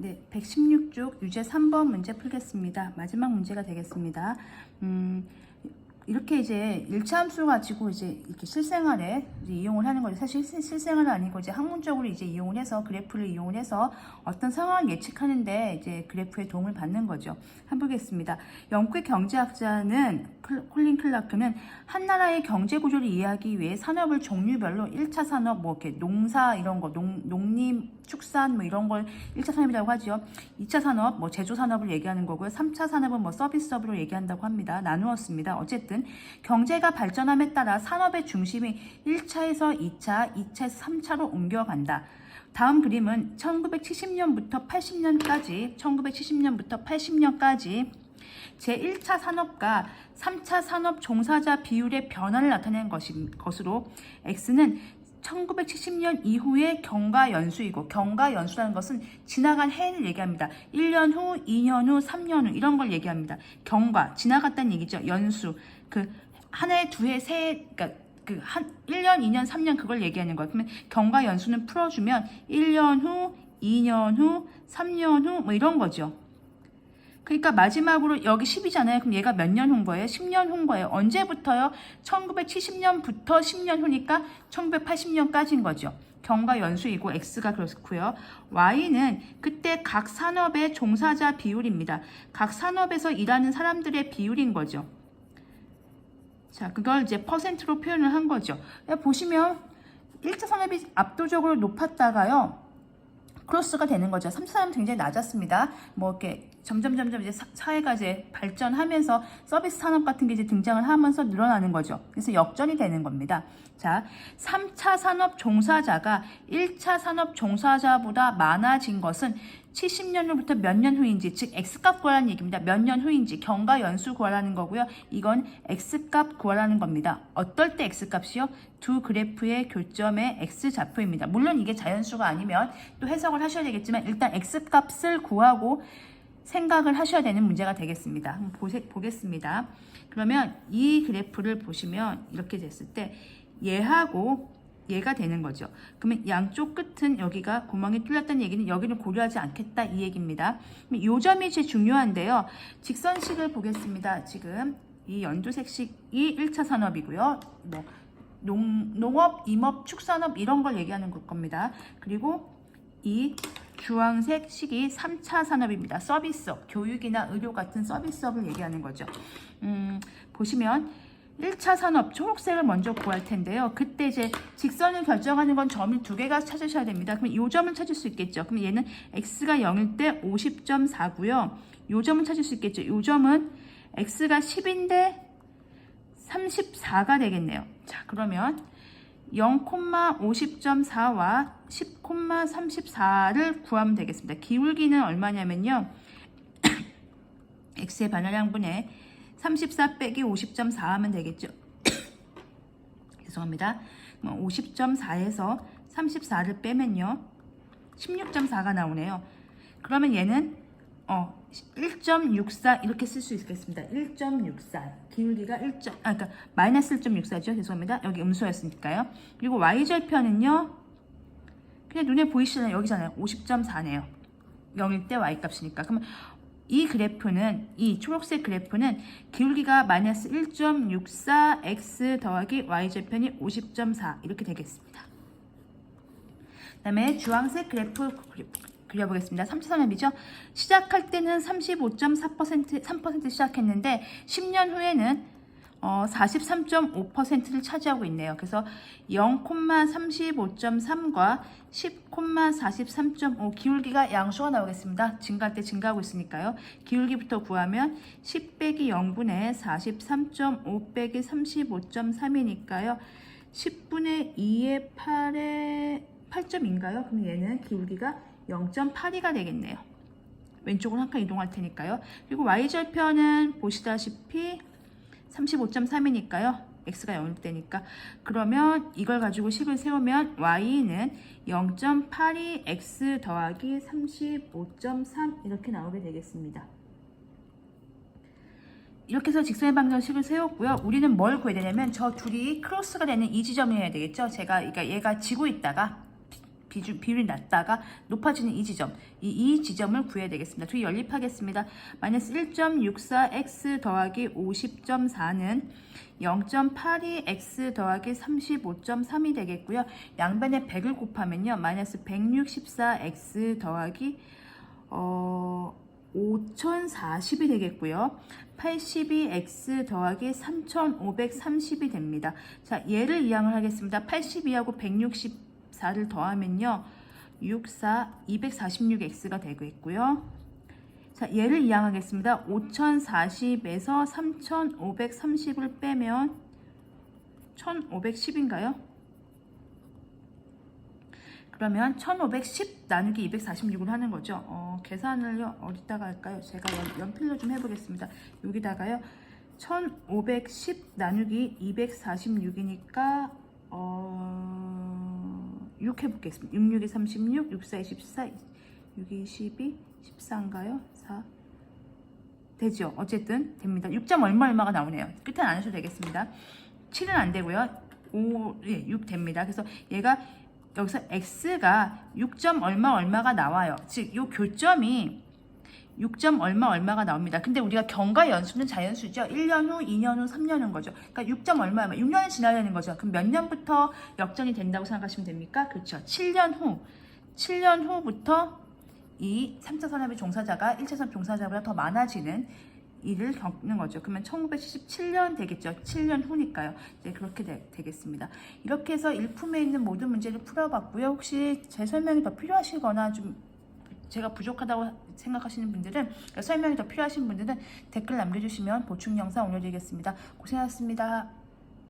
네, 116쪽 유제 3번 문제 풀겠습니다. 마지막 문제가 되겠습니다. 이렇게 이제 1차 함수 가지고 이제 이렇게 실생활에 이용을 하는 거죠. 사실 실생활은 아니고 이제 학문적으로 이제 이용을 해서 그래프를 이용을 해서 어떤 상황을 예측하는데 이제 그래프의 도움을 받는 거죠. 한번 보겠습니다. 영국의 경제학자는 콜린 클라크는 한 나라의 경제 구조를 이해하기 위해 산업을 종류별로 1차 산업 뭐 이렇게 농사 이런 거 농림 축산 뭐 이런 걸 1차 산업이라고 하죠. 2차 산업 뭐 제조 산업을 얘기하는 거고요. 3차 산업은 뭐 서비스업으로 얘기한다고 합니다. 나누었습니다. 어쨌든 경제가 발전함에 따라 산업의 중심이 1차에서 2차, 2차에서 3차로 옮겨간다. 다음 그림은 1970년부터 80년까지 제1차 산업과 3차 산업 종사자 비율의 변화를 나타낸 것으로 X는 1970년 이후의 경과연수이고, 경과연수라는 것은 지나간 해를 얘기합니다. 1년 후, 2년 후, 3년 후 이런 걸 얘기합니다. 경과, 지나갔다는 얘기죠. 연수, 그 한 해, 두 해, 세 해, 그러니까 그 한 1년, 2년, 3년 그걸 얘기하는 거예요. 그러면 경과연수는 풀어주면 1년 후, 2년 후, 3년 후 뭐 이런 거죠. 그러니까 마지막으로 여기 10이잖아요. 그럼 얘가 몇 년 후인 거예요? 10년 후인 거예요. 언제부터요? 1970년부터 10년 후니까 1980년까지인 거죠. 경과 연수이고 X가 그렇고요. Y는 그때 각 산업의 종사자 비율입니다. 각 산업에서 일하는 사람들의 비율인 거죠. 자, 그걸 이제 퍼센트로 표현을 한 거죠. 보시면 1차 산업이 압도적으로 높았다가요. 크로스가 되는 거죠. 3차 산업은 굉장히 낮았습니다. 뭐 이렇게 점점 이제 사회가 이제 발전하면서 서비스 산업 같은 게 이제 등장을 하면서 늘어나는 거죠. 그래서 역전이 되는 겁니다. 자, 3차 산업 종사자가 1차 산업 종사자보다 많아진 것은 70년 후부터 몇 년 후인지, 즉 X값 구하라는 얘기입니다. 몇 년 후인지 경과 연수 구하라는 거고요. 이건 X값 구하라는 겁니다. 어떨 때 X값이요? 두 그래프의 교점의 X좌표입니다. 물론 이게 자연수가 아니면 또 해석을 하셔야 되겠지만 일단 X값을 구하고 생각을 하셔야 되는 문제가 되겠습니다. 보겠습니다. 그러면 이 그래프를 보시면 이렇게 됐을 때 얘하고 얘가 되는 거죠. 그러면 양쪽 끝은 여기가 구멍이 뚫렸다는 얘기는 여기는 고려하지 않겠다 이 얘기입니다. 이 점이 제일 중요한데요. 직선식을 보겠습니다. 지금 이 연두색식이 1차 산업이고요. 뭐 농업, 임업, 축산업 이런 걸 얘기하는 겁니다. 그리고 이 주황색 식이 3차 산업입니다. 서비스업, 교육이나 의료 같은 서비스업을 얘기하는 거죠. 보시면 1차 산업 초록색을 먼저 구할 텐데요. 그때 이제 직선을 결정하는 건 점을 두 개가 찾으셔야 됩니다. 그럼 이 점을 찾을 수 있겠죠. 그럼 얘는 x가 0일 때 50.4고요. 이 점을 찾을 수 있겠죠. 이 점은 x가 10인데 34가 되겠네요. 자, 그러면 0,50.4와 10,34를 구하면 되겠습니다. 기울기는 얼마냐면요. x의 반환량분의 34 빼기 50.4 하면 되겠죠. 죄송합니다. 50.4에서 34를 빼면요. 16.4가 나오네요. 그러면 얘는 1.64 이렇게 쓸 수 있겠습니다. 1.64 기울기가 그러니까 마이너스 1.64죠. 죄송합니다. 여기 음수였으니까요. 그리고 y절편은요. 그냥 눈에 보이시잖아요. 여기잖아요. 50.4네요. 0일 때 y값이니까. 그러면 이 그래프는, 이 초록색 그래프는 기울기가 마이너스 1.64 x 더하기 y절편이 50.4 이렇게 되겠습니다. 그 다음에 주황색 그래프 그려보겠습니다. 3차 산업이죠. 시작할 때는 35.3% 시작했는데 10년 후에는 43.5%를 차지하고 있네요. 그래서 0,35.3과 10,43.5 기울기가 양수가 나오겠습니다. 증가할 때 증가하고 있으니까요. 기울기부터 구하면 10 빼기 0분의 43.5 빼기 35.3이니까요. 10분의 2의 8의 8점인가요? 그럼 얘는 기울기가 0.82가 되겠네요. 왼쪽으로 한 칸 이동할 테니까요. 그리고 y절편은 보시다시피 35.3이니까요. x가 0일 때니까. 그러면 이걸 가지고 식을 세우면 y는 0.82x 더하기 35.3 이렇게 나오게 되겠습니다. 이렇게 해서 직선의 방정식을 세웠고요. 우리는 뭘 구해야 되냐면 저 둘이 크로스가 되는 이 지점이어야 되겠죠. 그러니까 얘가 지고 있다가 비율이 낮다가 높아지는 이 지점, 이 지점을 구해야 되겠습니다. 두 개 연립하겠습니다. 마이너스 1.64x 더하기 50.4는 0.82x 더하기 35.3이 되겠고요. 양변에 100을 곱하면요. 마이너스 164x 더하기 5040이 되겠고요. 82x 더하기 3530이 됩니다. 자, 얘를 이항을 하겠습니다. 82하고 164를 더하면요. 246x가 되겠고요. 자, 얘를 이항하겠습니다. 5040에서 3530을 빼면 1510인가요? 그러면 1510 나누기 246을 하는 거죠. 계산을요, 어디다가 할까요? 제가 연필로 좀 해보겠습니다. 여기다가요, 1510 나누기 246이니까, 6 해보겠습니다. 6, 6이 36, 6, 4이 14, 6, 2, 12, 14인가요? 4. 되죠? 어쨌든 됩니다. 6점 얼마가 나오네요. 끝은 안 하셔도 되겠습니다. 7은 안 되고요. 6 됩니다. 그래서 얘가 여기서 x가 6점 얼마가 나와요. 즉, 이 교점이 6점 얼마가 나옵니다. 근데 우리가 경과 연수는 자연수죠. 1년 후, 2년 후, 3년 후인 거죠. 그러니까 6점 얼마, 6년이 지나야 되는 거죠. 그럼 몇 년부터 역전이 된다고 생각하시면 됩니까? 그렇죠. 7년 후부터 이 3차 산업의 종사자가 1차 산업 종사자보다 더 많아지는 일을 겪는 거죠. 그러면 1977년 되겠죠. 7년 후니까요. 네, 그렇게 되겠습니다. 이렇게 해서 일품에 있는 모든 문제를 풀어봤고요. 혹시 제 설명이 더 필요하시거나 좀 제가 부족하다고 생각하시는 분들은, 설명이 더 필요하신 분들은 댓글 남겨주시면 보충 영상 올려드리겠습니다. 고생하셨습니다.